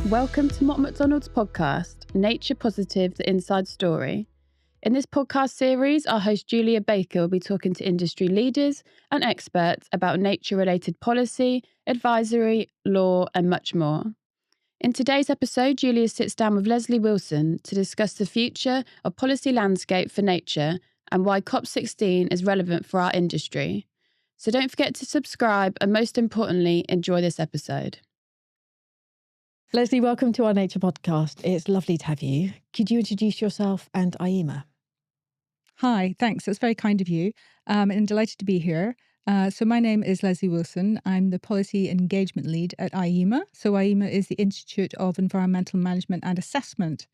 Welcome to Mott MacDonald's podcast, Nature Positive, the Inside Story. In this podcast series, our host Julia Baker will be talking to industry leaders and experts about nature-related policy, advisory, law, and much more. In today's episode, Julia sits down with Lesley Wilson to discuss the future of policy landscape for nature and why COP16 is relevant for our industry. So don't forget to subscribe and, most importantly, enjoy this episode. Lesley, welcome to our Nature podcast. It's lovely to have you. Could you introduce yourself and IEMA? Hi, thanks. That's very kind of you. I'm delighted to be here. So my name is Lesley Wilson. I'm the Policy Engagement Lead at IEMA. So IEMA is the Institute of Environmental Management and Assessment.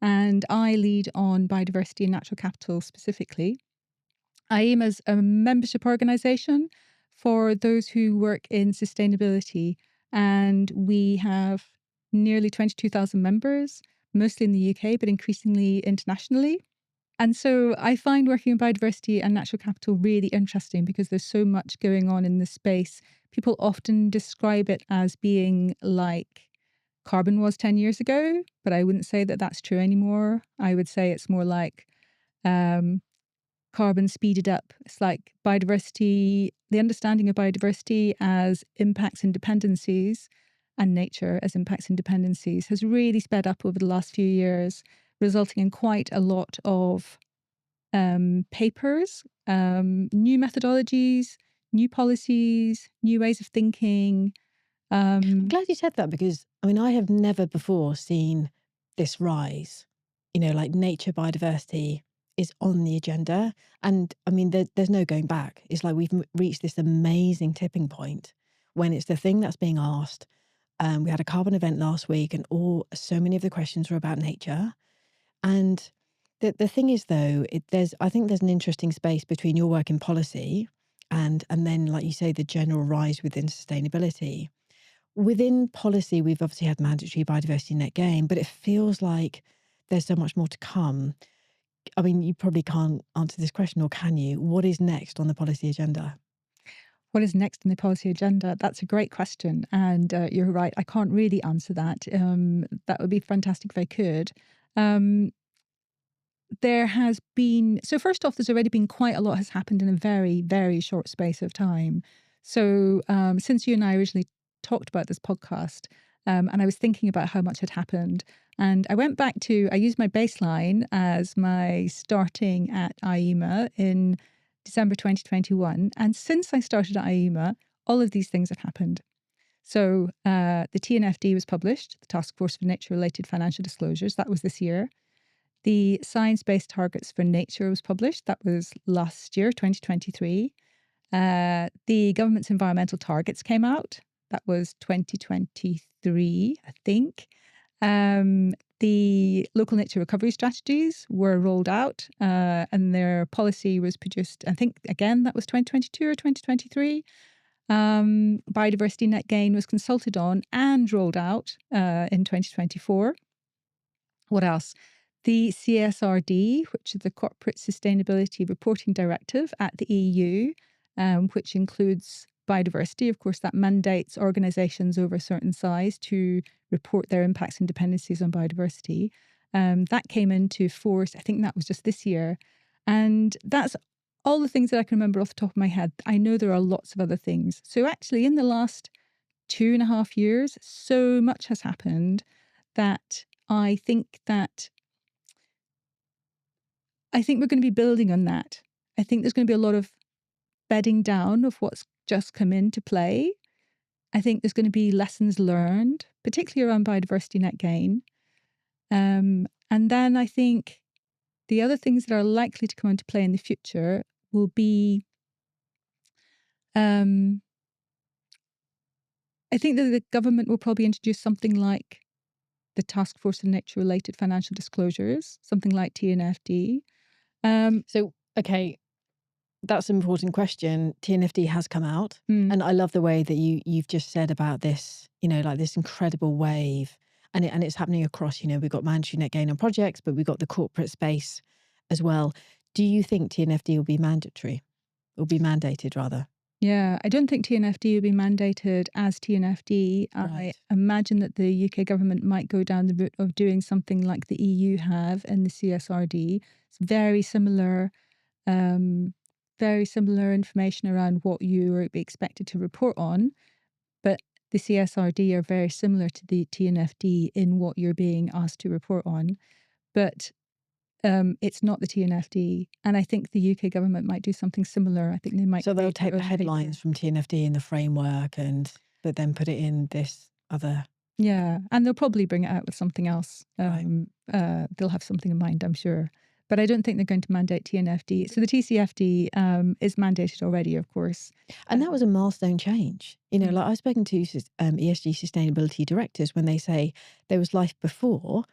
And I lead on biodiversity and natural capital specifically. IEMA is a membership organisation for those who work in sustainability. And we have nearly 22,000 members, mostly in the UK, but increasingly internationally. And so I find working in biodiversity and natural capital really interesting because there's so much going on in this space. People often describe it as being like carbon was 10 years ago, but I wouldn't say that that's true anymore. I would say it's more like carbon speeded up. It's like biodiversity, the understanding of biodiversity as impacts and dependencies and nature as impacts and dependencies has really sped up over the last few years, resulting in quite a lot of papers, new methodologies, new policies, new ways of thinking. I'm glad you said that because, I have never before seen this rise. Like nature biodiversity is on the agenda. And there's no going back. It's like we've reached this amazing tipping point when it's the thing that's being asked. We had a carbon event last week and so many of the questions were about nature. And the thing is, though, I think there's an interesting space between your work in policy and then, like you say, the general rise within sustainability. Within policy, we've obviously had mandatory biodiversity net gain, but it feels like there's so much more to come. You probably can't answer this question, or can you? What is next on the policy agenda? What is next in the policy agenda? That's a great question. And you're right, I can't really answer that. That would be fantastic if I could. There has been, so first off, there's already been quite a lot has happened in a very, very short space of time. So since you and I originally talked about this podcast, and I was thinking about how much had happened, and I went back I used my baseline as my starting at IEMA in December 2021. And since I started at IEMA, all of these things have happened. So the TNFD was published, the Task Force for Nature-Related Financial Disclosures. That was this year. The Science-Based Targets for Nature was published. That was last year, 2023. The government's environmental targets came out. That was 2023, I think. The local nature recovery strategies were rolled out and their policy was produced, I think, again, that was 2022 or 2023. Biodiversity net gain was consulted on and rolled out in 2024. What else? The CSRD, which is the Corporate Sustainability Reporting Directive at the EU, which includes biodiversity. Of course, that mandates organisations over a certain size to report their impacts and dependencies on biodiversity. That came into force, I think that was just this year. And that's all the things that I can remember off the top of my head. I know there are lots of other things. So actually, in the last 2.5 years, so much has happened that I think we're going to be building on that. I think there's going to be a lot of bedding down of what's just come into play. I think there's going to be lessons learned, particularly around biodiversity net gain. And then I think the other things that are likely to come into play in the future will be, I think that the government will probably introduce something like the Task Force on Nature-Related Financial Disclosures, something like TNFD. Okay, that's an important question. TNFD has come out, and I love the way that you've just said about this, like this incredible wave, and it's happening across. We've got mandatory net gain on projects, but we've got the corporate space as well. Do you think TNFD will be mandatory, or be mandated rather? Yeah, I don't think TNFD will be mandated as TNFD. I Right. imagine that the UK government might go down the route of doing something like the EU have in the CSRD. It's um, very similar information around what you are expected to report on, but the CSRD are very similar to the TNFD in what you're being asked to report on. But it's not the TNFD. And I think the UK government might do something similar. I think they might So they'll create their take the own paper. headlines from TNFD in the framework but then put it in this other. Yeah, and they'll probably bring it out with something else. Right. They'll have something in mind, I'm sure. But I don't think they're going to mandate TNFD. So the TCFD is mandated already, of course. And that was a milestone change. Mm. Like I've spoken to ESG sustainability directors when they say there was life before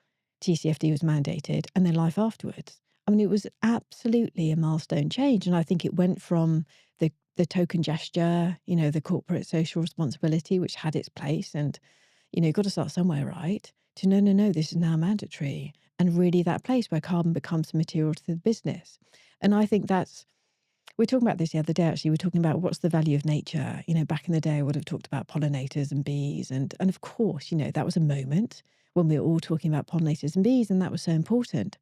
TCFD was mandated and then life afterwards. I mean, it was absolutely a milestone change. And I think it went from the token gesture, the corporate social responsibility, which had its place and, you've got to start somewhere, right? To no, this is now mandatory. And really that place where carbon becomes material to the business. And I think we were talking about this the other day, actually. We're talking about what's the value of nature. Back in the day, I would have talked about pollinators and bees. And of course, that was a moment when we were all talking about pollinators and bees, and that was so important.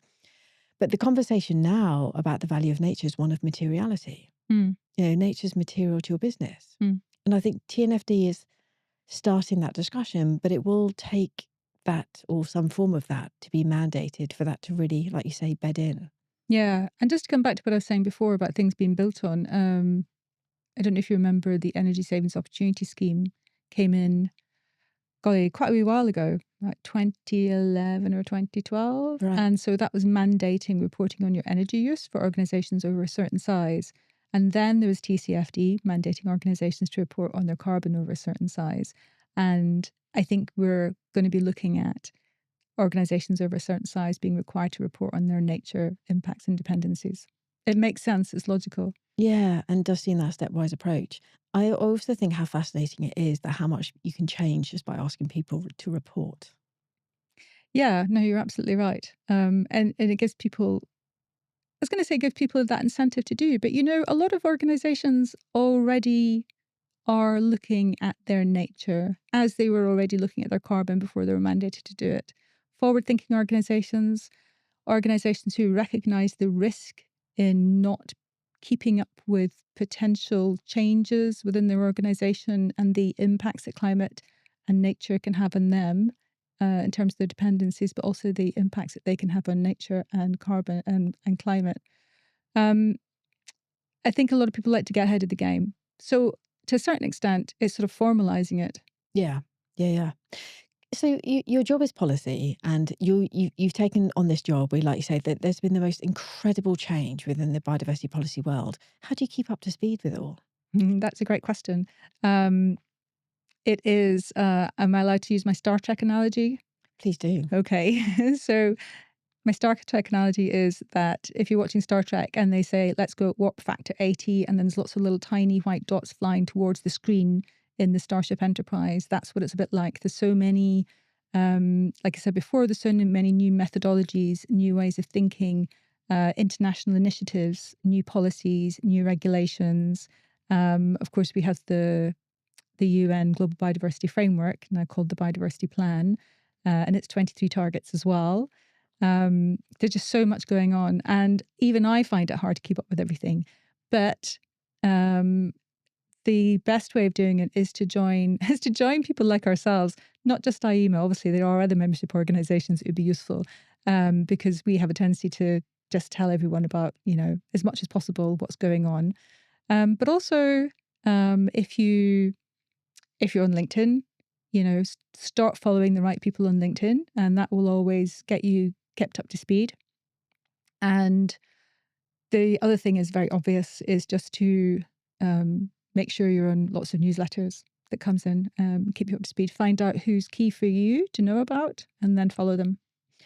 But the conversation now about the value of nature is one of materiality. Mm. Nature's material to your business. Mm. And I think TNFD is starting that discussion, but it will take that or some form of that to be mandated for that to really, like you say, bed in. Yeah, and just to come back to what I was saying before about things being built on, I don't know if you remember the Energy Savings Opportunity Scheme came in, golly, quite a wee while ago, like 2011 or 2012. Right. And so that was mandating reporting on your energy use for organisations over a certain size. And then there was TCFD mandating organisations to report on their carbon over a certain size. And I think we're going to be looking at organisations over a certain size being required to report on their nature impacts and dependencies. It makes sense. It's logical. Yeah, and does seem that stepwise approach. I also think how fascinating it is that how much you can change just by asking people to report. Yeah, no, you're absolutely right. And it gives people, I was going to say, give people that incentive to do. But, a lot of organizations already are looking at their nature as they were already looking at their carbon before they were mandated to do it. Forward-thinking organizations who recognize the risk in not keeping up with potential changes within their organization and the impacts that climate and nature can have on them in terms of their dependencies, but also the impacts that they can have on nature and carbon and climate. I think a lot of people like to get ahead of the game. So to a certain extent, it's sort of formalizing it. Yeah. So your job is policy, and you've taken on this job where, like you say, that there's been the most incredible change within the biodiversity policy world. How do you keep up to speed with it all? That's a great question. It is, am I allowed to use my Star Trek analogy? Please do. Okay. So my Star Trek analogy is that if you're watching Star Trek and they say, let's go at warp factor 80, and then there's lots of little tiny white dots flying towards the screen in the Starship Enterprise, that's what it's a bit like. There's so many, like I said before, there's so many new methodologies, new ways of thinking, international initiatives, new policies, new regulations. Of course, we have the UN Global Biodiversity Framework, now called the Biodiversity Plan, and it's 23 targets as well. There's just so much going on, and even I find it hard to keep up with everything. But the best way of doing it is to join people like ourselves, not just IEMA. Obviously, there are other membership organisations that would be useful because we have a tendency to just tell everyone about, as much as possible what's going on. But also, if you're on LinkedIn, start following the right people on LinkedIn, and that will always get you kept up to speed. And the other thing is very obvious, is just to make sure you're on lots of newsletters that comes in, keep you up to speed, find out who's key for you to know about, and then follow them.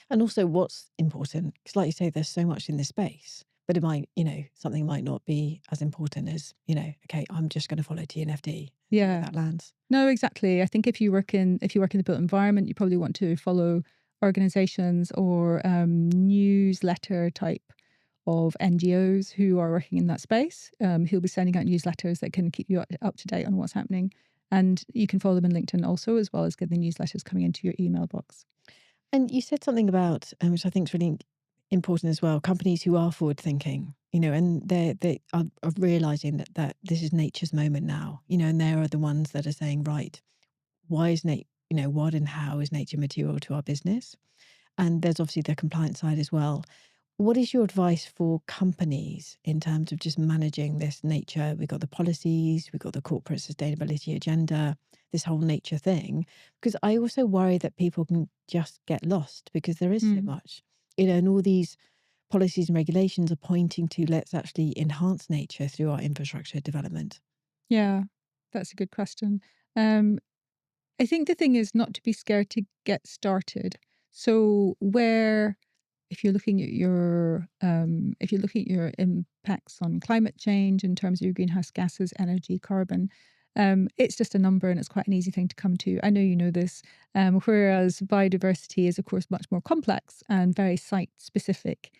And also what's important, because like you say, there's so much in this space, but it might, something might not be as important as, okay, I'm just going to follow TNFD. Yeah, that lands. No, exactly. I think if you work in the built environment, you probably want to follow organizations or newsletter type of NGOs who are working in that space. He'll be sending out newsletters that can keep you up to date on what's happening. And you can follow them in LinkedIn also, as well as get the newsletters coming into your email box. And you said something about, which I think is really important as well, companies who are forward thinking, and they are realizing that this is nature's moment now, and they are the ones that are saying, right, why is what and how is nature material to our business? And there's obviously the compliance side as well. What is your advice for companies in terms of just managing this nature? We've got the policies, we've got the corporate sustainability agenda, this whole nature thing. Because I also worry that people can just get lost because there is so much, and all these policies and regulations are pointing to let's actually enhance nature through our infrastructure development. Yeah, that's a good question. I think the thing is not to be scared to get started. So if you're looking at your impacts on climate change in terms of your greenhouse gases, energy, carbon, it's just a number and it's quite an easy thing to come to. I know you know this, whereas biodiversity is of course much more complex and very site specific.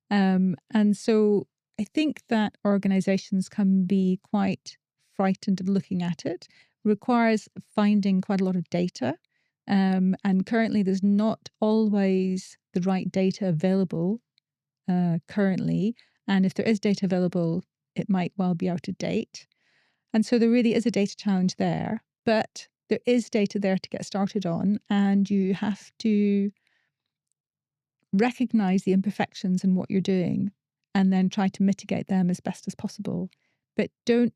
And so I think that organizations can be quite frightened of looking at it. Requires finding quite a lot of data. And currently, there's not always the right data available currently. And if there is data available, it might well be out of date. And so there really is a data challenge there. But there is data there to get started on. And you have to recognize the imperfections in what you're doing and then try to mitigate them as best as possible. But don't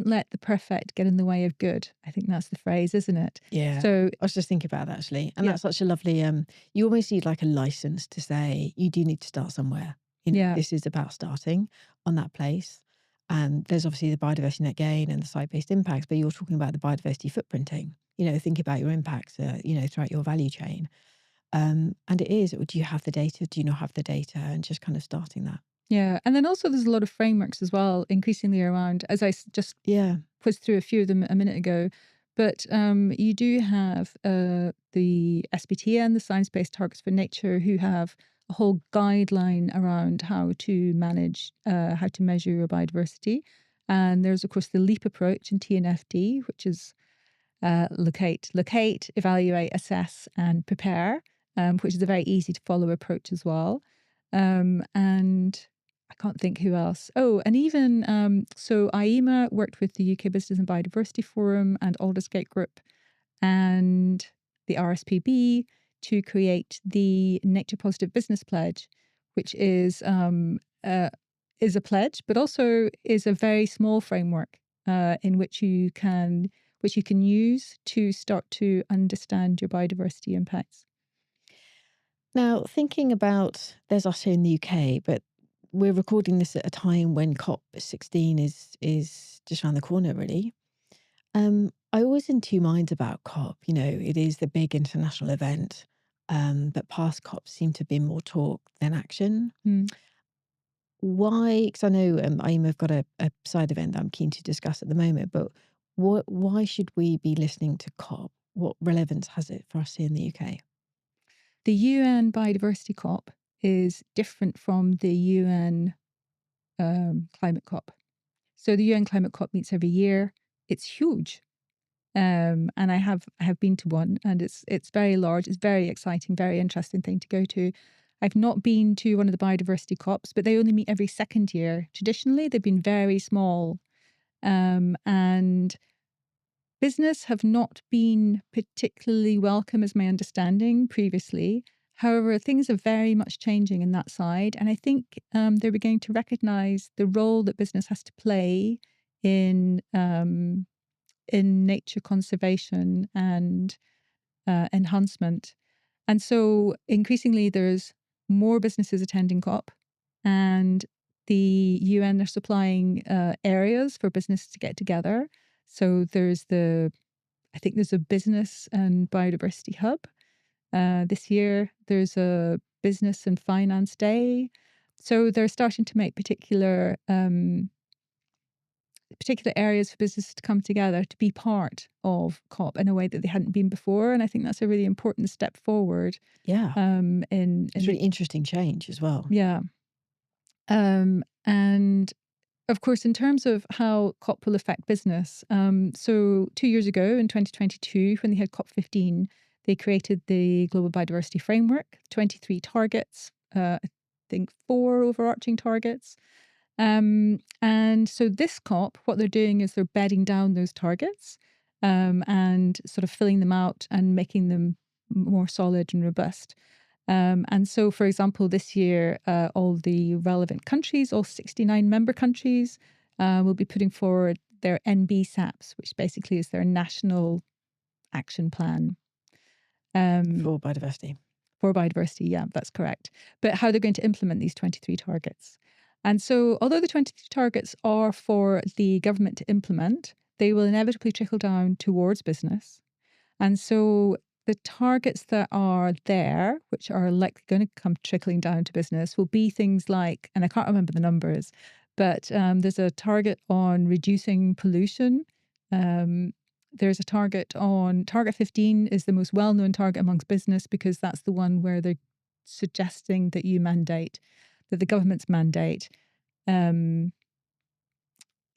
let the perfect get in the way of good. I think that's the phrase, isn't it? Yeah. So I was just thinking about that actually. And that's such a lovely, you almost need like a license to say you do need to start somewhere. This is about starting on that place. And there's obviously the biodiversity net gain and the site-based impacts, but you're talking about the biodiversity footprinting. Think about your impacts, throughout your value chain. And it is, do you have the data? Do you not have the data? And just kind of starting that. yeah. And then also there's a lot of frameworks as well, increasingly around, as I just quizzed through a few of them a minute ago. But you do have the SBTN, the Science-Based Targets for Nature, who have a whole guideline around how to manage, how to measure your biodiversity. And there's, of course, the LEAP approach in TNFD, which is locate, evaluate, assess, and prepare, which is a very easy to follow approach as well. And I can't think who else. Oh, and even so IEMA worked with the UK Business and Biodiversity Forum and Aldersgate Group and the RSPB to create the Nature Positive Business Pledge, which is a pledge, but also is a very small framework in which you can use to start to understand your biodiversity impacts. Now, thinking about, there's us here in the UK, but we're recording this at a time when COP16 is just around the corner, really. I always in two minds about COP. It is the big international event, but past COP seem to be more talk than action. Why? Because I know IEMA have got a side event that I'm keen to discuss at the moment, but why should we be listening to COP? What relevance has it for us here in the UK? The UN Biodiversity COP is different from the UN Climate COP. So the UN Climate COP meets every year. It's huge. And I have been to one, and it's very large. It's very exciting, very interesting thing to go to. I've not been to one of the biodiversity COPs, but they only meet every second year. Traditionally, they've been very small. And business have not been particularly welcome, as my understanding previously. However, things are very much changing in that side. And I think they're beginning to recognize the role that business has to play in nature conservation and enhancement. And so increasingly there's more businesses attending COP, and the UN are supplying areas for business to get together. So I think there's a business and biodiversity hub. This year there's a business and finance day. So they're starting to make particular areas for businesses to come together to be part of COP in a way that they hadn't been before. And I think that's a really important step forward. Yeah. It's really interesting change as well. Yeah. And of course, in terms of how COP will affect business, so 2 years ago in 2022, when they had COP15, they created the Global Biodiversity Framework, 23 targets, I think 4 overarching targets. And so this COP, what they're doing is they're bedding down those targets and sort of filling them out and making them more solid and robust. And so, for example, this year, all the relevant countries, all 69 member countries, will be putting forward their NBSAPs, which basically is their national action plan. For biodiversity. For biodiversity, yeah, that's correct. But how they're going to implement these 23 targets. And so, although the 23 targets are for the government to implement, they will inevitably trickle down towards business. And so, the targets that are there, which are likely going to come trickling down to business, will be things like, and I can't remember the numbers, but there's a target on reducing pollution. There's a target 15 is the most well-known target amongst business because that's the one where they're suggesting that you mandate, that the governments mandate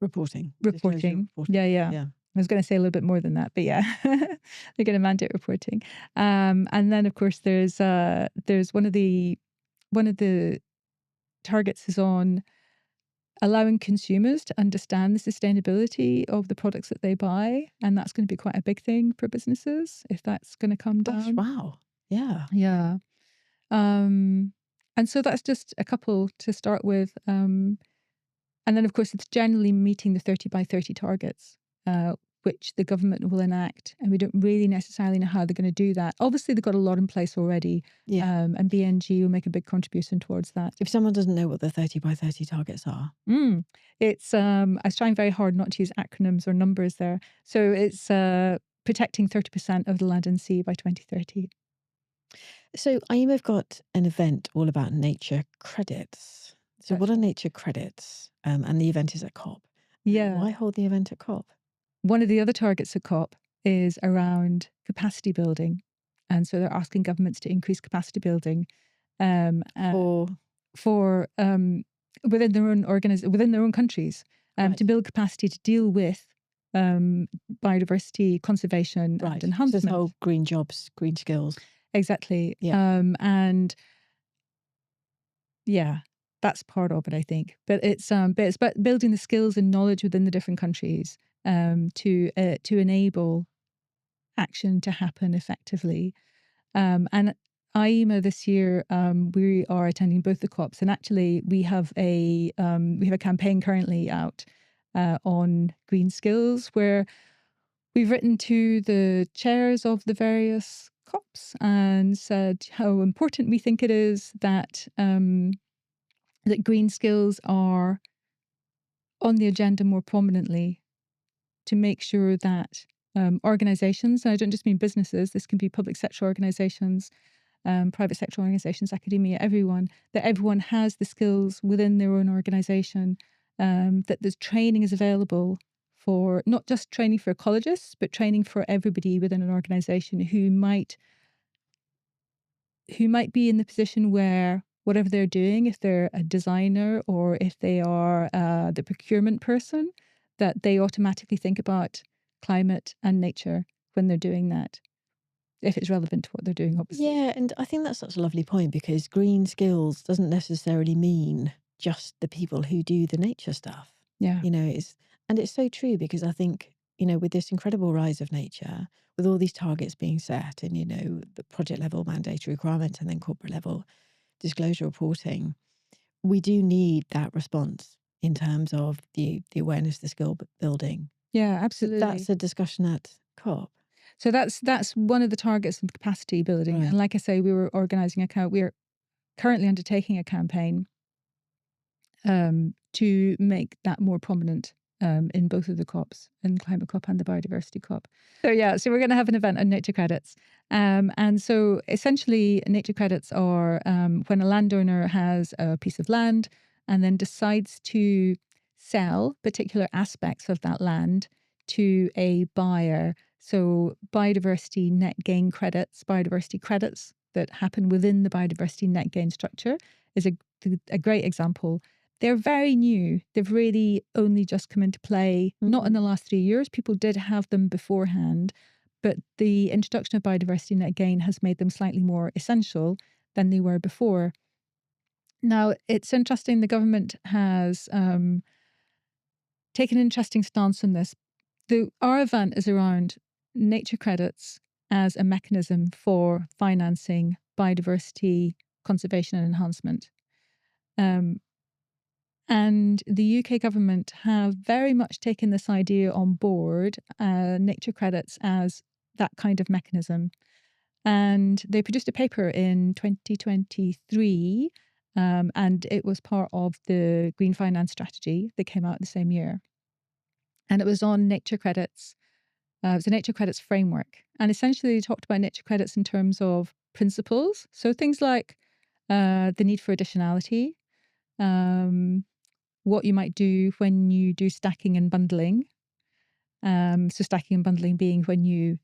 Reporting. reporting. Yeah. I was going to say a little bit more than that, but yeah, they're going to mandate reporting. And then, of course, there's one of the targets is on allowing consumers to understand the sustainability of the products that they buy, and that's going to be quite a big thing for businesses if that's going to come down. Wow. Yeah. Yeah. And so that's just a couple to start with. And then, of course, it's generally meeting the 30 by 30 targets, which the government will enact. And we don't really necessarily know how they're going to do that. Obviously, they've got a lot in place already. Yeah. And BNG will make a big contribution towards that. If someone doesn't know what the 30 by 30 targets are. It's, I was trying very hard not to use acronyms or numbers there. So it's protecting 30% of the land and sea by 2030. So IEMA have got an event all about nature credits. So what are nature credits? And the event is at COP. Yeah. Why hold the event at COP? One of the other targets at COP is around capacity building. And so they're asking governments to increase capacity building for within their own countries to build capacity to deal with biodiversity conservation and enhancement. So this whole green jobs, green skills. Exactly. Yeah. And yeah, that's part of it, I think. But it's about building the skills and knowledge within the different countries to enable action to happen effectively. And IEMA this year, we are attending both the COPs, and actually we have a campaign currently out on green skills where we've written to the chairs of the various COPs and said how important we think it is that that green skills are on the agenda more prominently to make sure that organizations, and I don't just mean businesses, this can be public sector organizations, private sector organizations, academia, that everyone has the skills within their own organization, that there's training is available for not just training for ecologists, but training for everybody within an organization who might be in the position where whatever they're doing, if they're a designer or if they are the procurement person, that they automatically think about climate and nature when they're doing that, if it's relevant to what they're doing, obviously. Yeah, and I think that's such a lovely point because green skills doesn't necessarily mean just the people who do the nature stuff. Yeah. It's so true because I think, with this incredible rise of nature, with all these targets being set and, the project level mandatory requirements and then corporate level disclosure reporting, we do need that response in terms of the awareness, the skill building. Yeah, absolutely. So that's a discussion at COP. So that's one of the targets of capacity building. Right. And like I say, we are currently undertaking a campaign to make that more prominent in both of the COPs, in Climate COP and the Biodiversity COP. So we're going to have an event on nature credits. And so essentially nature credits are when a landowner has a piece of land and then decides to sell particular aspects of that land to a buyer. So biodiversity net gain credits, biodiversity credits that happen within the biodiversity net gain structure is a great example. They're very new. They've really only just come into play, not in the last 3 years. People did have them beforehand, but the introduction of biodiversity net gain has made them slightly more essential than they were before. Now, it's interesting, the government has taken an interesting stance on this. Our event is around nature credits as a mechanism for financing biodiversity conservation and enhancement. And the UK government have very much taken this idea on board, nature credits as that kind of mechanism. And they produced a paper in 2023, and it was part of the Green Finance Strategy that came out the same year. And it was on nature credits. It was a nature credits framework. And essentially, they talked about nature credits in terms of principles. So things like the need for additionality, what you might do when you do stacking and bundling. So stacking and bundling being when you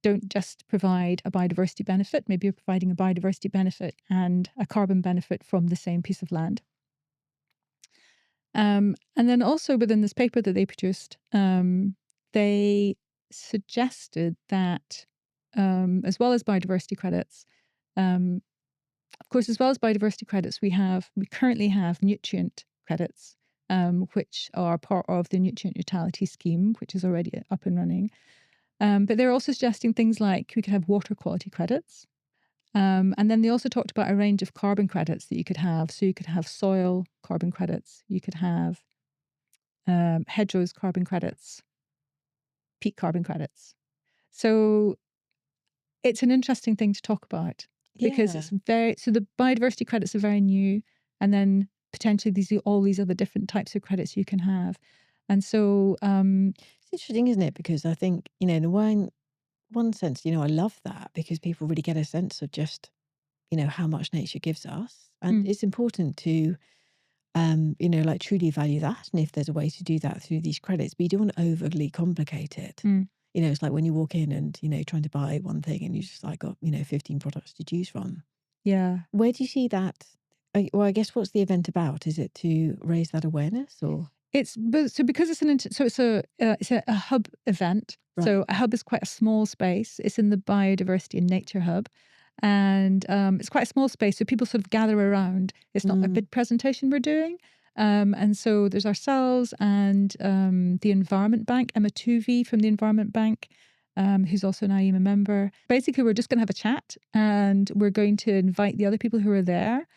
don't just provide a biodiversity benefit, maybe you're providing a biodiversity benefit and a carbon benefit from the same piece of land. And then also within this paper that they produced, they suggested that as well as biodiversity credits, of course, as well as biodiversity credits, we currently have nutrient credits, which are part of the nutrient neutrality scheme, which is already up and running. But they're also suggesting things like we could have water quality credits. And then they also talked about a range of carbon credits that you could have. So you could have soil carbon credits, you could have hedgerows carbon credits, peat carbon credits. So it's an interesting thing to talk about because it's so the biodiversity credits are very new, and then potentially all these other different types of credits you can have. And so it's interesting, isn't it? Because I think, in one sense, I love that because people really get a sense of just, how much nature gives us. And it's important to, truly value that. And if there's a way to do that through these credits, but you don't want to overly complicate it. It's like when you walk in and, trying to buy one thing and you just got, 15 products to choose from. Yeah. Where do you see that? Well, I guess what's the event about? Is it to raise that awareness or? Because it's a hub event. Right. So a hub is quite a small space. It's in the Biodiversity and Nature Hub. And it's quite a small space, so people sort of gather around. It's not a big presentation we're doing. And so there's ourselves and the Environment Bank, Emma Tuvey from the Environment Bank, who's also an IEMA member. Basically, we're just going to have a chat and we're going to invite the other people who are there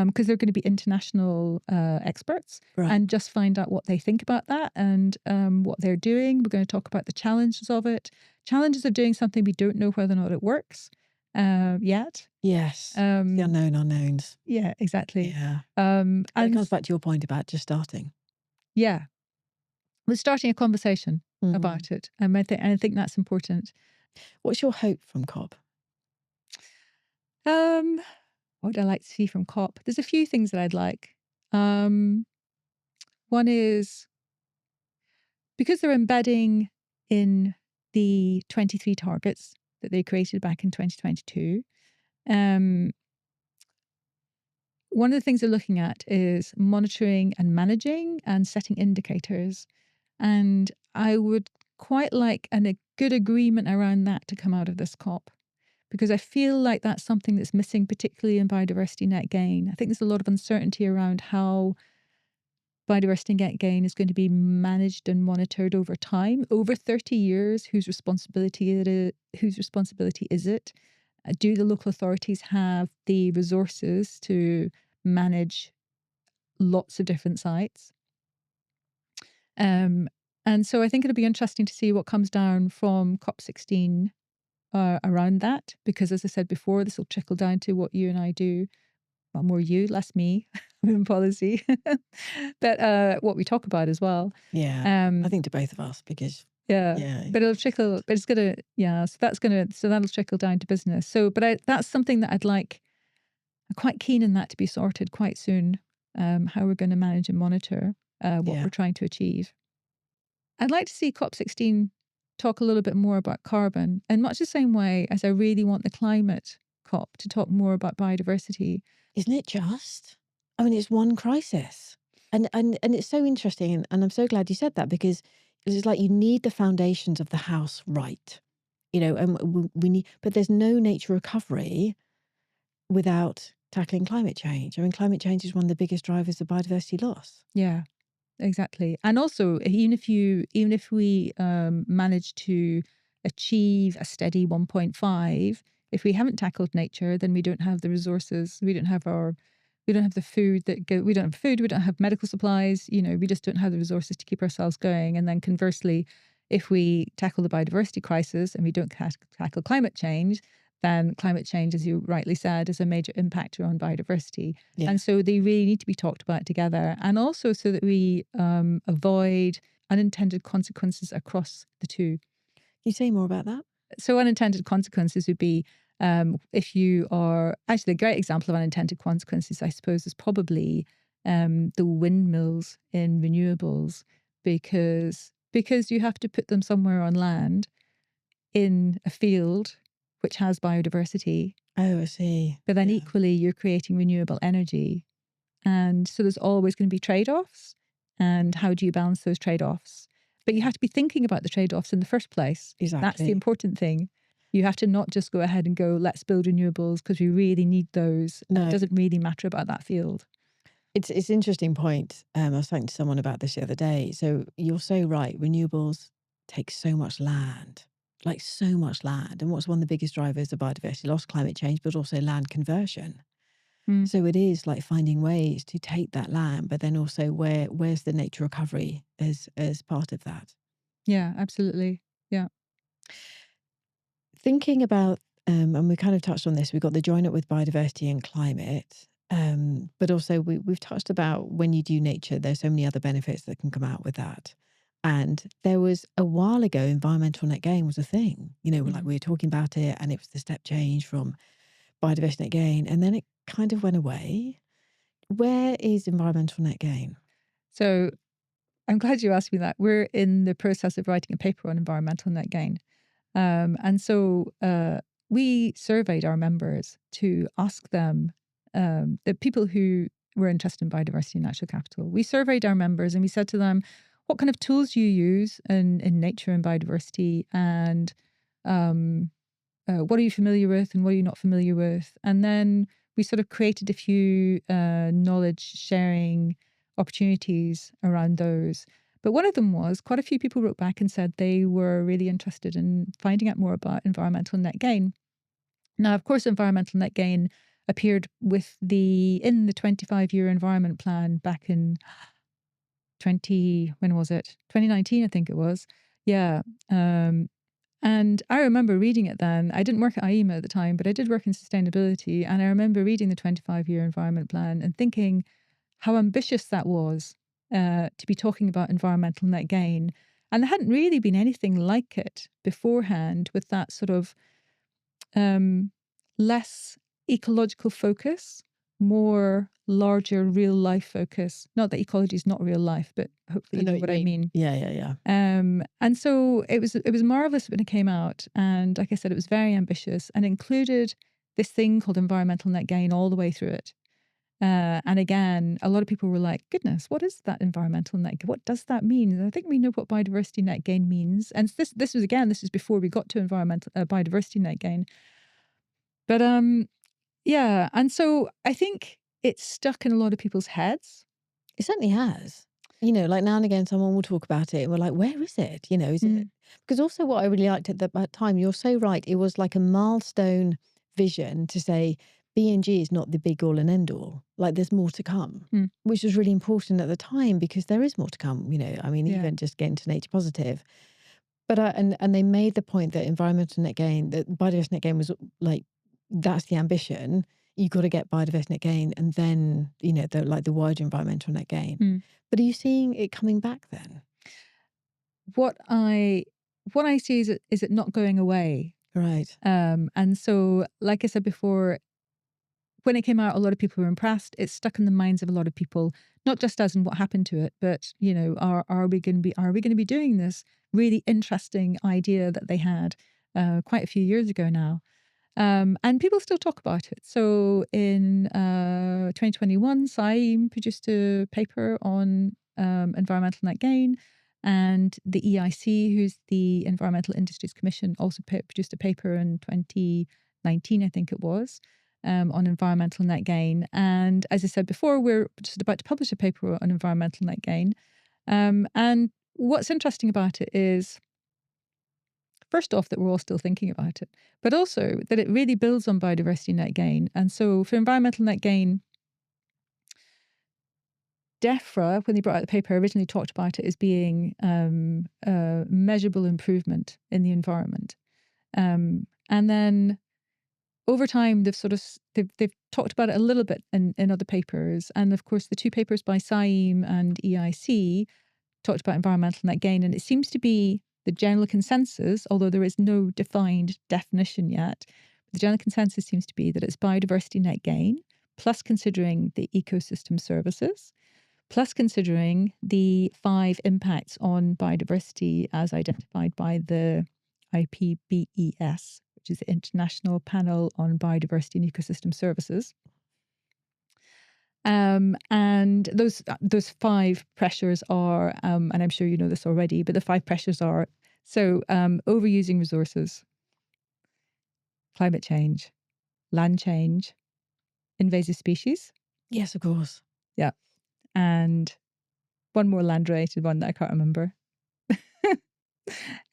because they're going to be international experts, right, and just find out what they think about that and what they're doing. We're going to talk about the challenges of it, challenges of doing something we don't know whether or not it works yet. Yes. The unknown unknowns. Yeah, exactly. Yeah. And it comes back to your point about just starting. Yeah. We're starting a conversation about it. And I think that's important. What's your hope from COP? What would I like to see from COP? There's a few things that I'd like. One is because they're embedding in the 23 targets that they created back in 2022. One of the things they're looking at is monitoring and managing and setting indicators. And I would quite like a good agreement around that to come out of this COP, because I feel like that's something that's missing, particularly in biodiversity net gain. I think there's a lot of uncertainty around how biodiversity net gain is going to be managed and monitored over time, over 30 years. Whose responsibility is it? Do the local authorities have the resources to manage lots of different sites? And so I think it'll be interesting to see what comes down from COP16 around that, because as I said before, this will trickle down to what you and I do. Well, more you, less me, in policy, but what we talk about as well. Yeah, I think to both of us, because but it'll trickle. But it's gonna, so that'll trickle down to business. So, but that's something that I'd like. I'm quite keen in that to be sorted quite soon. How we're going to manage and monitor what we're trying to achieve. I'd like to see COP16 talk a little bit more about carbon, in much the same way as I really want the climate COP to talk more about biodiversity. Isn't it just? I mean, it's one crisis. And it's so interesting, and I'm so glad you said that, because it's like you need the foundations of the house right, and we need, but there's no nature recovery without tackling climate change. I mean, climate change is one of the biggest drivers of biodiversity loss. Yeah, exactly. And also, even if we manage to achieve a steady 1.5, if we haven't tackled nature, then we don't have the resources. We don't have the food we don't have food. We don't have medical supplies. We just don't have the resources to keep ourselves going. And then conversely, if we tackle the biodiversity crisis and we don't tackle climate change, then climate change, as you rightly said, is a major impactor on biodiversity. Yeah. And so they really need to be talked about together. And also so that we avoid unintended consequences across the two. Can you say more about that? So unintended consequences would be if you are, actually a great example of unintended consequences, I suppose, is probably the windmills in renewables, because you have to put them somewhere on land in a field which has biodiversity. Oh, I see. But then Yeah. equally, you're creating renewable energy. And so there's always going to be trade-offs. And how do you balance those trade-offs? But you have to be thinking about the trade-offs in the first place. Exactly. That's the important thing. You have to not just go ahead and go, let's build renewables because we really need those. No. It doesn't really matter about that field. It's an interesting point. I was talking to someone about this the other day. So you're so right. Renewables take so much land, like so much land. And what's one of the biggest drivers of biodiversity loss? Climate change, but also land conversion. So it is like finding ways to take that land, but then also where's the nature recovery as part of that. Yeah, absolutely. Yeah. Thinking about, and we kind of touched on this, we've got the join up with biodiversity and climate, but also we've touched about when you do nature, there's so many other benefits that can come out with that. And there was a while ago, environmental net gain was a thing, like we were talking about it, and it was the step change from biodiversity net gain, and then it kind of went away. Where is environmental net gain? So I'm glad you asked me that. We're in the process of writing a paper on environmental net gain. And so we surveyed our members to ask them, the people who were interested in biodiversity and natural capital, we surveyed our members and we said to them, what kind of tools do you use in nature and biodiversity? And what are you familiar with and what are you not familiar with? And then we sort of created a few knowledge sharing opportunities around those. But one of them was quite a few people wrote back and said they were really interested in finding out more about environmental net gain. Now, of course, environmental net gain appeared in the 25-year environment plan back in when was it? 2019, I think it was. Yeah. And I remember reading it then. I didn't work at IEMA at the time, but I did work in sustainability. And I remember reading the 25-year environment plan and thinking how ambitious that was to be talking about environmental net gain. And there hadn't really been anything like it beforehand, with that sort of less ecological focus, more larger real life focus. Not that ecology is not real life, but hopefully you know what I mean. Yeah. And so it was marvelous when it came out. And like I said, it was very ambitious and included this thing called environmental net gain all the way through it. And again, a lot of people were like, goodness, what is that environmental net gain? What does that mean? And I think we know what biodiversity net gain means. And this is before we got to biodiversity net gain. But yeah. And so I think it's stuck in a lot of people's heads. It certainly has. Like now and again, someone will talk about it and we're like, where is it? Is it? Because also what I really liked at that time, you're so right, it was like a milestone vision to say, B&G is not the be all and end all. Like there's more to come, which was really important at the time because there is more to come, even just getting to nature positive. But, and they made the point that environmental net gain, that biodiversity net gain was like, that's the ambition. You've got to get biodiversity net gain and then, the wider environmental net gain. But are you seeing it coming back then? What I see is it not going away. Right. And so, like I said before, when it came out, a lot of people were impressed. It's stuck in the minds of a lot of people, not just as in what happened to it, but are we going to be doing this really interesting idea that they had quite a few years ago now? And people still talk about it. So in 2021, IEMA produced a paper on environmental net gain, and the EIC, who's the Environmental Industries Commission, also produced a paper in 2019, I think it was, on environmental net gain. And as I said before, we're just about to publish a paper on environmental net gain. And what's interesting about it is, first off, that we're all still thinking about it, but also that it really builds on biodiversity net gain. And so for environmental net gain, DEFRA, when they brought out the paper, originally talked about it as being a measurable improvement in the environment. And then over time, they've talked about it a little bit in other papers. And of course, the two papers by SIEM and EIC talked about environmental net gain. And it seems to be the general consensus, although there is no defined definition yet, the general consensus seems to be that it's biodiversity net gain, plus considering the ecosystem services, plus considering the 5 impacts on biodiversity as identified by the IPBES, which is the International Panel on Biodiversity and Ecosystem Services. And those 5 pressures are, and I'm sure you know this already, but the 5 pressures are, overusing resources, climate change, land change, invasive species. Yes, of course. Yeah. And one more land-related one that I can't remember.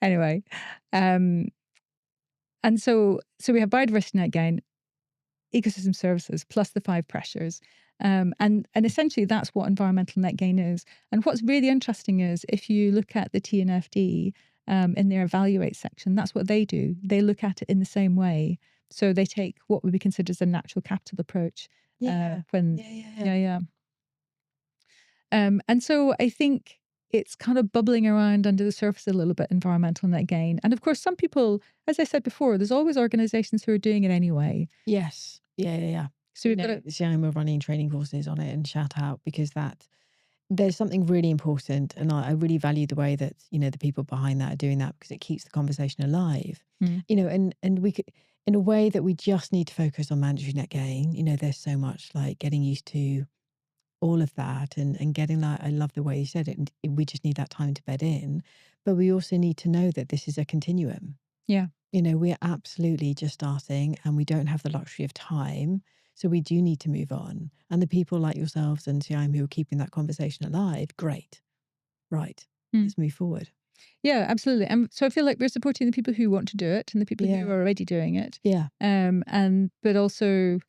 Anyway, and so we have biodiversity net gain, ecosystem services, plus the 5 pressures. And essentially that's what environmental net gain is. And what's really interesting is if you look at the TNFD in their evaluate section, that's what they do. They look at it in the same way. So they take what would be considered as a natural capital approach. Yeah. And so I think it's kind of bubbling around under the surface a little bit, environmental net gain. And of course, some people, as I said before, there's always organizations who are doing it anyway. Yes. Yeah. So we've got to... IEMA running training courses on it, and shout out, because there's something really important, and I really value the way that, the people behind that are doing that, because it keeps the conversation alive. And we could, in a way that we just need to focus on mandatory net gain. There's so much like getting used to all of that and getting that. I love the way you said it, and we just need that time to bed in. But we also need to know that this is a continuum. Yeah. We're absolutely just starting, and we don't have the luxury of time. So we do need to move on. And the people like yourselves and CIM who are keeping that conversation alive, great. Right. Let's move forward. Yeah, absolutely. And so I feel like we're supporting the people who want to do it and the people who are already doing it. Yeah. But also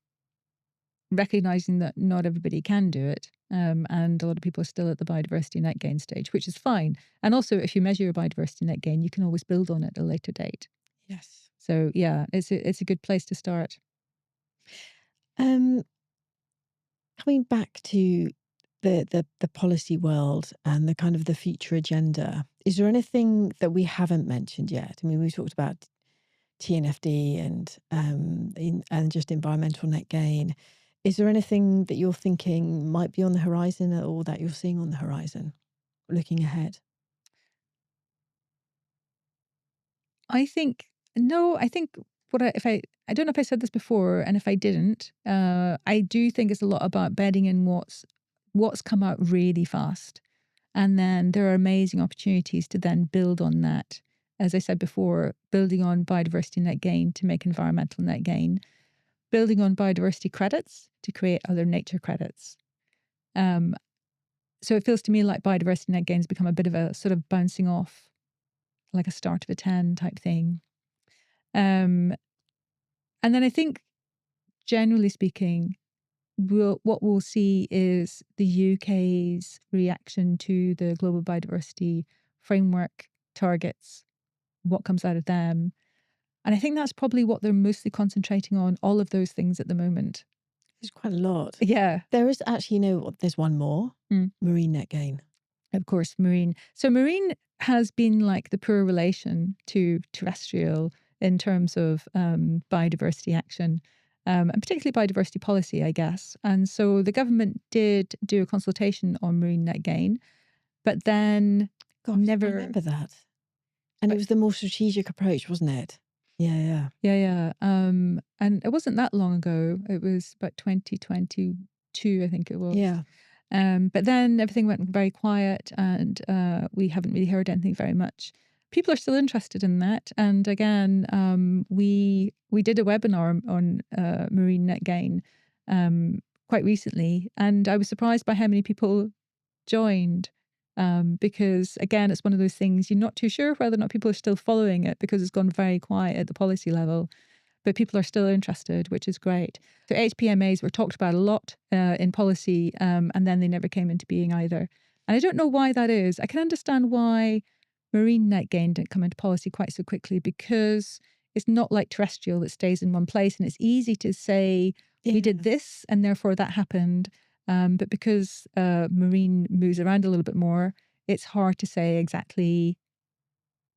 recognizing that not everybody can do it. And a lot of people are still at the biodiversity net gain stage, which is fine. And also, if you measure your biodiversity net gain, you can always build on it at a later date. Yes. So yeah, it's a good place to start. Coming back to the policy world and the kind of the future agenda, is there anything that we haven't mentioned yet? I mean, we've talked about TNFD and just environmental net gain. Is there anything that you're thinking might be on the horizon, or that you're seeing on the horizon, looking ahead? I think I don't know if I said this before, and if I didn't, I do think it's a lot about bedding in what's come out really fast. And then there are amazing opportunities to then build on that. As I said before, building on biodiversity net gain to make environmental net gain, building on biodiversity credits to create other nature credits. So it feels to me like biodiversity net gain has become a bit of a sort of bouncing off, like a start of a 10 type thing. And then I think, generally speaking, what we'll see is the UK's reaction to the Global Biodiversity Framework targets, what comes out of them. And I think that's probably what they're mostly concentrating on, all of those things at the moment. There's quite a lot. Yeah. There is actually, there's one more, marine net gain. Of course, marine. So marine has been like the poor relation to terrestrial in terms of biodiversity action, and particularly biodiversity policy, I guess. And so the government did do a consultation on marine net gain, but then I remember that. And it was the more strategic approach, wasn't it? Yeah. Yeah. And it wasn't that long ago. It was about 2022, I think it was. Yeah. But then everything went very quiet, and we haven't really heard anything very much. People are still interested in that. And again, we did a webinar on marine net gain quite recently, and I was surprised by how many people joined. Because again, it's one of those things you're not too sure whether or not people are still following it because it's gone very quiet at the policy level, but people are still interested, which is great. So HPMAs were talked about a lot in policy, and then they never came into being either. And I don't know why that is. I can understand why marine net gain didn't come into policy quite so quickly, because it's not like terrestrial that stays in one place, and it's easy to say we did this and therefore that happened. But because marine moves around a little bit more, it's hard to say exactly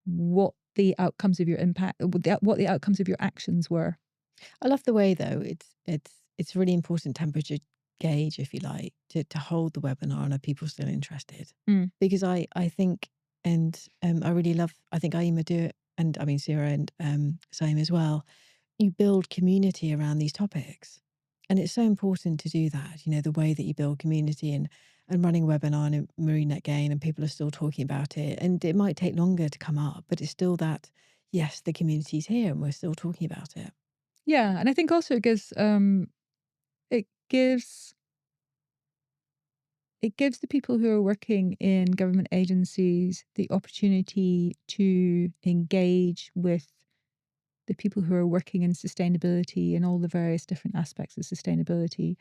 what the outcomes of your impact, what the outcomes of your actions were. I love the way, though, it's really important temperature gauge, if you like, to hold the webinar and are people still interested? Because I think, and I really love, I think IEMA do it, and I mean Sarah and Saim as well. You build community around these topics. And it's so important to do that, the way that you build community and running a webinar on marine net gain, and people are still talking about it. And it might take longer to come up, but it's still that, yes, the community's here and we're still talking about it. Yeah, and I think also it gives the people who are working in government agencies the opportunity to engage with the people who are working in sustainability and all the various different aspects of sustainability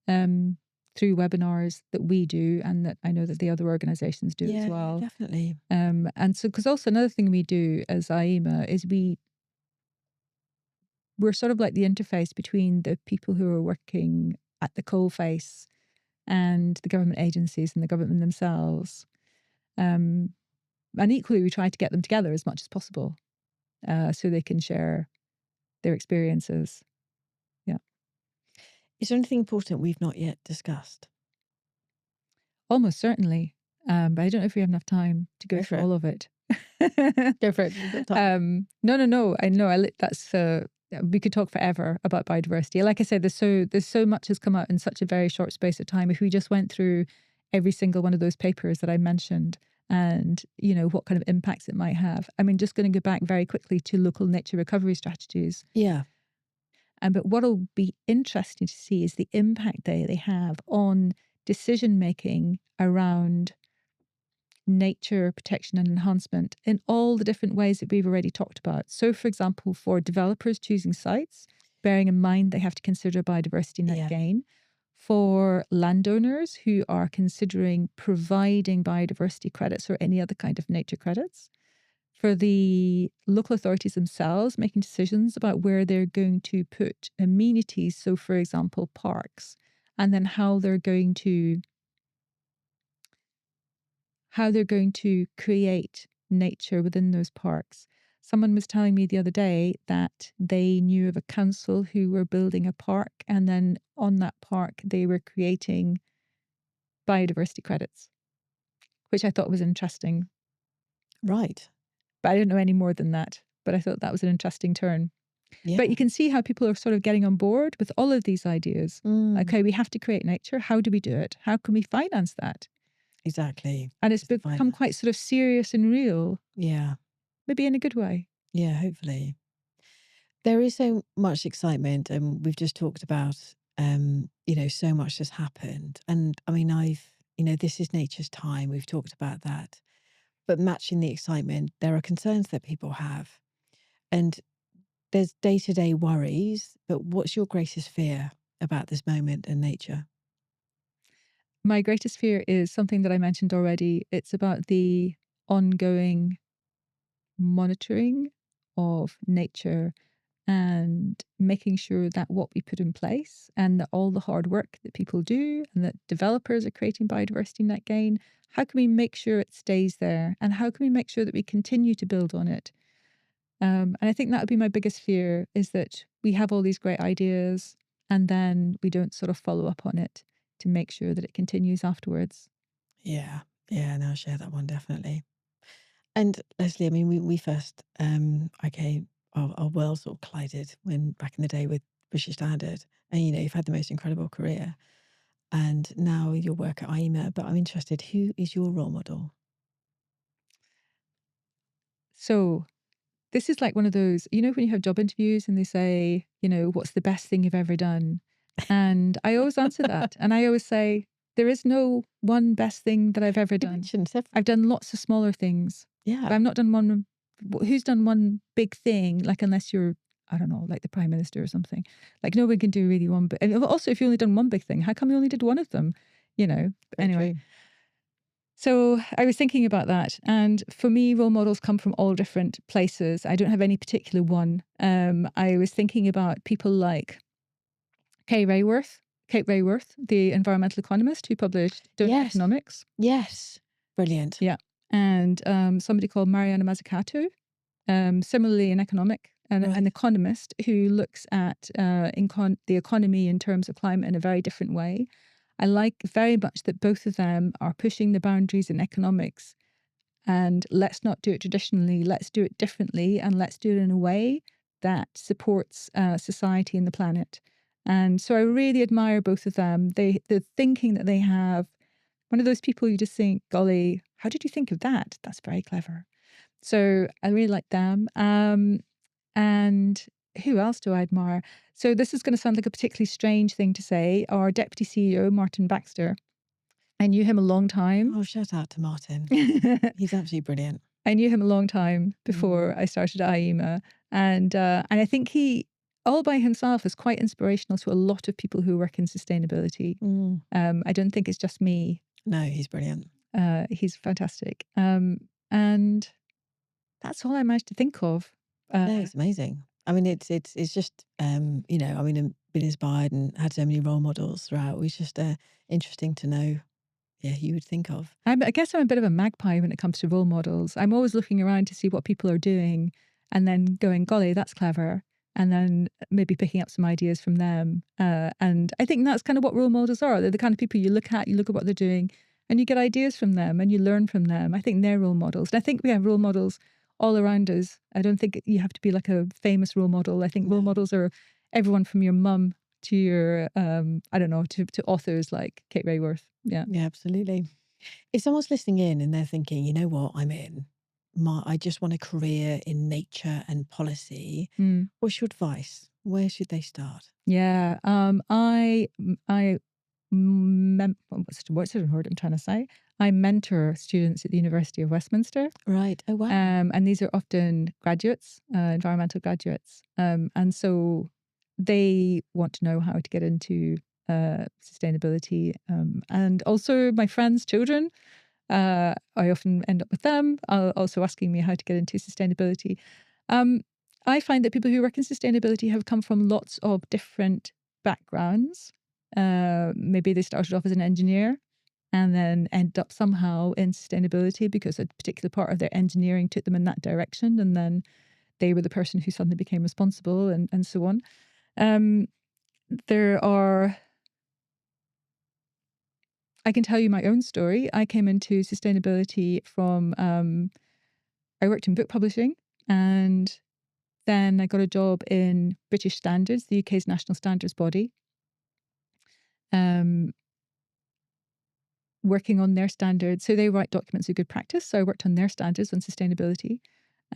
through webinars that we do, and that I know that the other organisations do as well. Definitely. And so, because also another thing we do as IEMA is we're sort of like the interface between the people who are working at the coalface and the government agencies and the government themselves. And equally, we try to get them together as much as possible so they can share their experiences. Yeah. Is there anything important we've not yet discussed? Almost certainly. But I don't know if we have enough time to go through all of it. Go for it. We've got time. No. I know. That's we could talk forever about biodiversity. Like I said, there's so much has come out in such a very short space of time. If we just went through every single one of those papers that I mentioned, and what kind of impacts it might have. I mean, just going to go back very quickly to local nature recovery strategies. Yeah. But what'll be interesting to see is the impact they have on decision making around nature protection and enhancement in all the different ways that we've already talked about. So, for example, for developers choosing sites, bearing in mind they have to consider biodiversity net gain. For landowners who are considering providing biodiversity credits or any other kind of nature credits. For the local authorities themselves, making decisions about where they're going to put amenities. So, for example, parks, and then how they're going to create nature within those parks. Someone was telling me the other day that they knew of a council who were building a park, and then on that park they were creating biodiversity credits, which I thought was interesting. Right. But I didn't know any more than that. But I thought that was an interesting turn. Yeah. But you can see how people are sort of getting on board with all of these ideas. Okay, we have to create nature. How do we do it? How can we finance that? Exactly. And it's become quite sort of serious and real. Yeah. Maybe in a good way. Yeah, hopefully. There is so much excitement, and we've just talked about, so much has happened. And I mean, this is nature's time. We've talked about that. But matching the excitement, there are concerns that people have. And there's day-to-day worries, but what's your greatest fear about this moment in nature? My greatest fear is something that I mentioned already. It's about the ongoing monitoring of nature and making sure that what we put in place and that all the hard work that people do and that developers are creating biodiversity net gain, how can we make sure it stays there? And how can we make sure that we continue to build on it? And I think that would be my biggest fear, is that we have all these great ideas and then we don't sort of follow up on it to make sure that it continues afterwards. Yeah. Yeah, no, I share that one definitely. And Lesley, I mean, we first, our world sort of collided when back in the day with British Standard, and you've had the most incredible career, and now you work at IEMA. But I'm interested, who is your role model? So this is like one of those, when you have job interviews and they say, what's the best thing you've ever done? And I always answer that. And I always say, there is no one best thing that I've ever done. I've done lots of smaller things. Yeah. But I've not done one. Who's done one big thing? Like, unless you're, I don't know, like the Prime Minister or something. Like, no one can do really one. But also, if you only done one big thing, how come you only did one of them? Anyway. True. So I was thinking about that. And for me, role models come from all different places. I don't have any particular one. I was thinking about people like Kate Raworth, the environmental economist who published Don't Economics. Yes. Brilliant. Yeah. And somebody called Mariana Mazzucato, similarly an economist who looks at the economy in terms of climate in a very different way. I like very much that both of them are pushing the boundaries in economics, and let's not do it traditionally, let's do it differently, and let's do it in a way that supports society and the planet. And so I really admire both of them. The thinking that they have, one of those people you just think, golly, how did you think of that? That's very clever. So I really like them. And who else do I admire? So this is going to sound like a particularly strange thing to say. Our deputy CEO, Martin Baxter. I knew him a long time. Oh, shout out to Martin. He's absolutely brilliant. I knew him a long time before I started at IEMA. And I think he, all by himself, is quite inspirational to a lot of people who work in sustainability. I don't think it's just me. No, he's brilliant. He's fantastic. And that's all I managed to think of. No, it's amazing. I mean, it's just, I've been inspired and had so many role models throughout. It was just interesting to know, who you would think of. I guess I'm a bit of a magpie when it comes to role models. I'm always looking around to see what people are doing and then going, golly, that's clever. And then maybe picking up some ideas from them. And I think that's kind of what role models are. They're the kind of people you look at what they're doing, and you get ideas from them and you learn from them. I think they're role models. And I think we have role models all around us. I don't think you have to be like a famous role model. I think role models are everyone from your mum to your, to authors like Kate Raworth. Yeah. Yeah, absolutely. If someone's listening in and they're thinking, you know what, I just want a career in nature and policy. What's your advice? Where should they start? Yeah. What's the word I'm trying to say? I mentor students at the University of Westminster. Right. Oh, wow. And these are often graduates, environmental graduates. And so they want to know how to get into sustainability. And also my friends' children, I often end up with them also asking me how to get into sustainability. I find that people who work in sustainability have come from lots of different backgrounds. Maybe they started off as an engineer and then end up somehow in sustainability because a particular part of their engineering took them in that direction, and then they were the person who suddenly became responsible, and so on. I can tell you my own story. I came into sustainability from, I worked in book publishing, and then I got a job in British Standards, the UK's national standards body, working on their standards. So they write documents of good practice. So I worked on their standards on sustainability.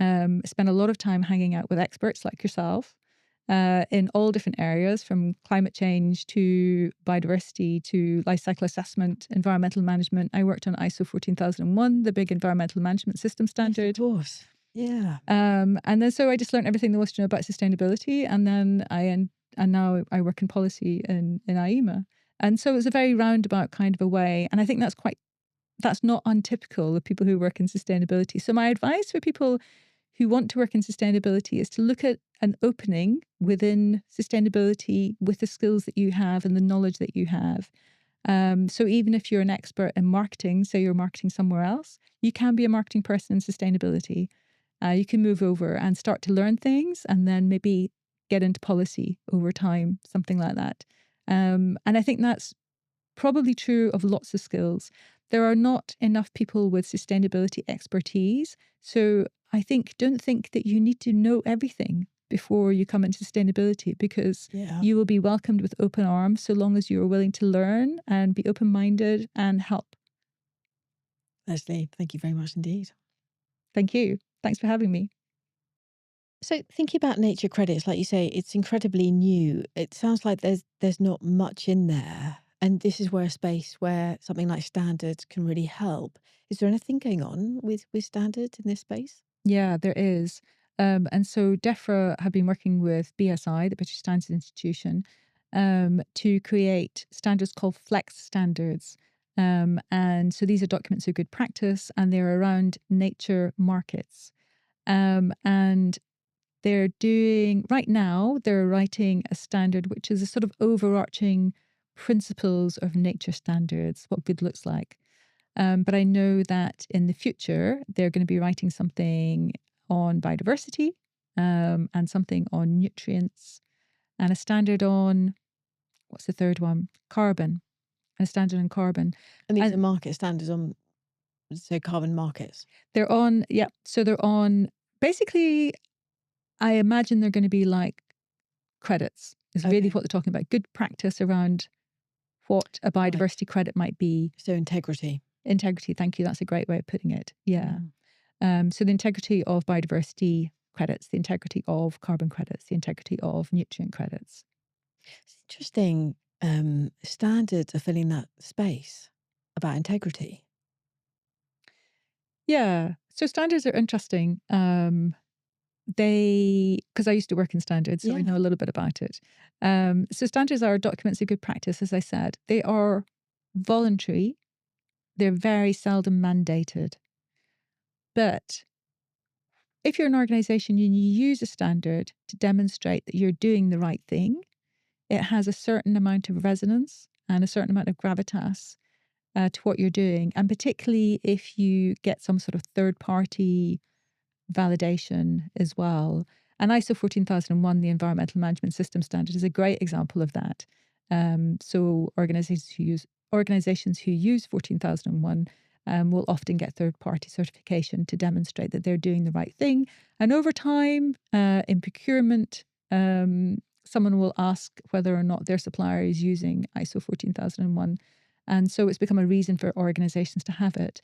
Spent a lot of time hanging out with experts like yourself in all different areas, from climate change to biodiversity to life cycle assessment, environmental management. I worked on ISO 14001, the big environmental management system standard. Yes, of course. Yeah. And then so I just learned everything there was to know about sustainability. And then now I work in policy in IEMA. And so it's a very roundabout kind of a way. And I think that's not untypical of people who work in sustainability. So my advice for people who want to work in sustainability is to look at an opening within sustainability with the skills that you have and the knowledge that you have. So even if you're an expert in marketing, say you're marketing somewhere else, you can be a marketing person in sustainability. You can move over and start to learn things and then maybe get into policy over time, something like that. And I think that's probably true of lots of skills. there are not enough people with sustainability expertise. So I think, don't think that you need to know everything before you come into sustainability, because you will be welcomed with open arms so long as you are willing to learn and be open-minded and help. Lesley, thank you very much indeed. Thank you. Thanks for having me. So thinking about nature credits, like you say, it's incredibly new. It sounds like there's not much in there. And this is where a space where something like standards can really help. Is there anything going on with standards in this space? Yeah, there is. And so DEFRA have been working with BSI, the British Standards Institution, to create standards called flex standards. And so these are documents of good practice, and they're around nature markets. And right now, they're writing a standard which is a sort of overarching principles of nature standards, what good looks like. But I know that in the future, they're going to be writing something on biodiversity, and something on nutrients, and a standard on, what's the third one? Carbon, and a standard on carbon. And these are market standards on, so carbon markets. They're on, yeah. So they're on, basically, I imagine they're going to be like credits, is really what they're talking about. Good practice around what a biodiversity credit might be. So integrity. Integrity, thank you. That's a great way of putting it. Yeah. So the integrity of biodiversity credits, the integrity of carbon credits, the integrity of nutrient credits. It's interesting. Standards are filling that space about integrity. Yeah. So standards are interesting. Because I used to work in standards, so I know a little bit about it. So standards are documents of good practice, as I said. They are voluntary. They're very seldom mandated. But if you're an organization and you use a standard to demonstrate that you're doing the right thing, it has a certain amount of resonance and a certain amount of gravitas to what you're doing. And particularly if you get some sort of third-party validation as well. And ISO 14001, the Environmental Management System Standard, is a great example of that. So organizations who use 14001 will often get third-party certification to demonstrate that they're doing the right thing. And over time, in procurement, someone will ask whether or not their supplier is using ISO 14001. And so it's become a reason for organizations to have it.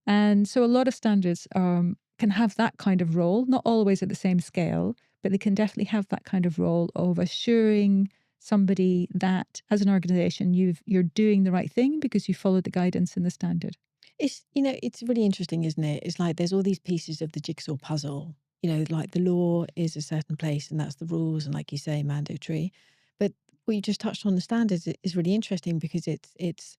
And so a lot of standards can have that kind of role, not always at the same scale, but they can definitely have that kind of role of assuring somebody that as an organization, you're doing the right thing because you followed the guidance in the standard. It's really interesting, isn't it? It's like there's all these pieces of the jigsaw puzzle. Like the law is a certain place and that's the rules, and like you say, mandatory. But what you just touched on, the standards, is really interesting because it's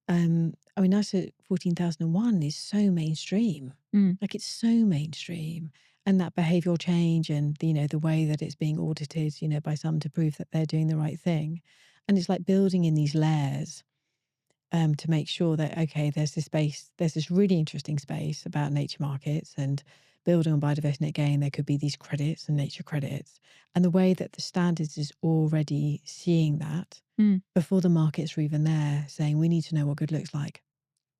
ISO 14001 is so mainstream. Like it's so mainstream. And that behavioural change and the way that it's being audited, by some to prove that they're doing the right thing. And it's like building in these layers to make sure that, okay, there's this really interesting space about nature markets and building on biodiversity net gain. There could be these credits and nature credits. And the way that the standards is already seeing that before the markets are even there, saying we need to know what good looks like.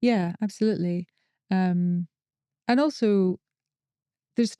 Yeah, absolutely. And also, there's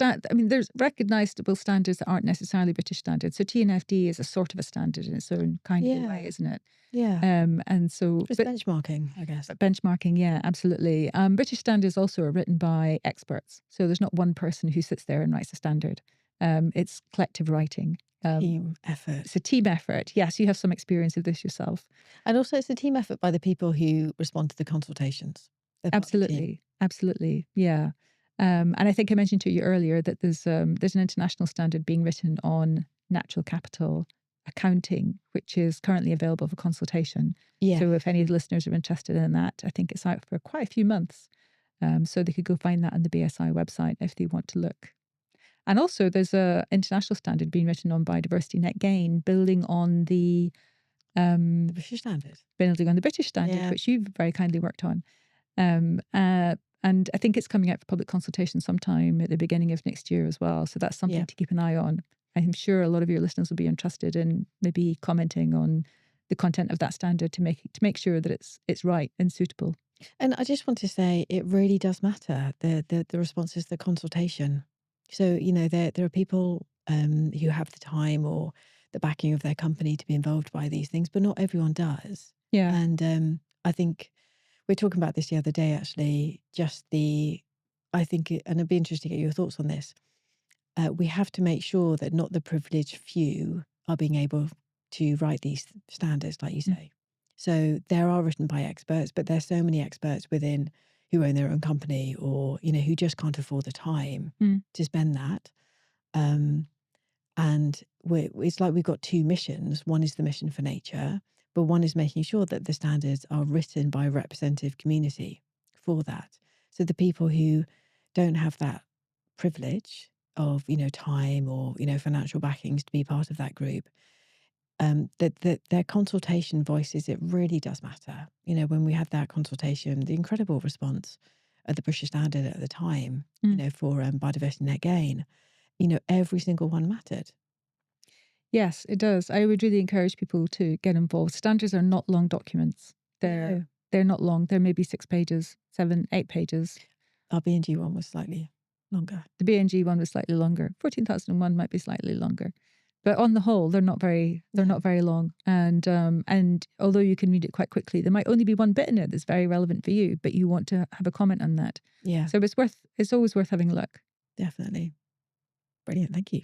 recognizable standards that aren't necessarily British standards. So TNFD is a sort of a standard in its own kind of a way, isn't it? Yeah. And so it's benchmarking, I guess. Benchmarking, yeah, absolutely. British standards also are written by experts. So there's not one person who sits there and writes a standard. It's collective writing. Team effort. It's a team effort. Yes, you have some experience of this yourself. And also it's a team effort by the people who respond to the consultations. Absolutely. Absolutely. Yeah. And I think I mentioned to you earlier that there's an international standard being written on natural capital accounting, which is currently available for consultation. Yeah. So if any of the listeners are interested in that, I think it's out for quite a few months. So they could go find that on the BSI website if they want to look. And also there's an international standard being written on biodiversity net gain, building on the British standard. Building on the British standard, which you've very kindly worked on. And I think it's coming out for public consultation sometime at the beginning of next year as well. So that's something to keep an eye on. I'm sure a lot of your listeners will be interested in maybe commenting on the content of that standard to make sure that it's right and suitable. And I just want to say it really does matter, the responses, the consultation. So, there are people who have the time or the backing of their company to be involved by these things, but not everyone does. Yeah. And I think we were talking about this the other day, actually, and it'd be interesting to get your thoughts on this. We have to make sure that not the privileged few are being able to write these standards, like you say. So there are written by experts, but there's so many experts within who own their own company or, who just can't afford the time to spend that. And it's like we've got two missions. One is the mission for nature, but one is making sure that the standards are written by a representative community for that. So the people who don't have that privilege of, time or, financial backings to be part of that group, that their consultation voices, it really does matter. When we had that consultation, the incredible response at the British Standard at the time, for biodiversity net gain, every single one mattered. Yes, it does. I would really encourage people to get involved. Standards are not long documents. No. They're not long. They're maybe 6 pages, 7, 8 pages. Our B&G one was slightly longer. The B&G one was slightly longer. 14,001 might be slightly longer. But on the whole, they're not very long. And although you can read it quite quickly, there might only be one bit in it that's very relevant for you, but you want to have a comment on that. Yeah. So it's always worth having a look. Definitely. Brilliant. Thank you.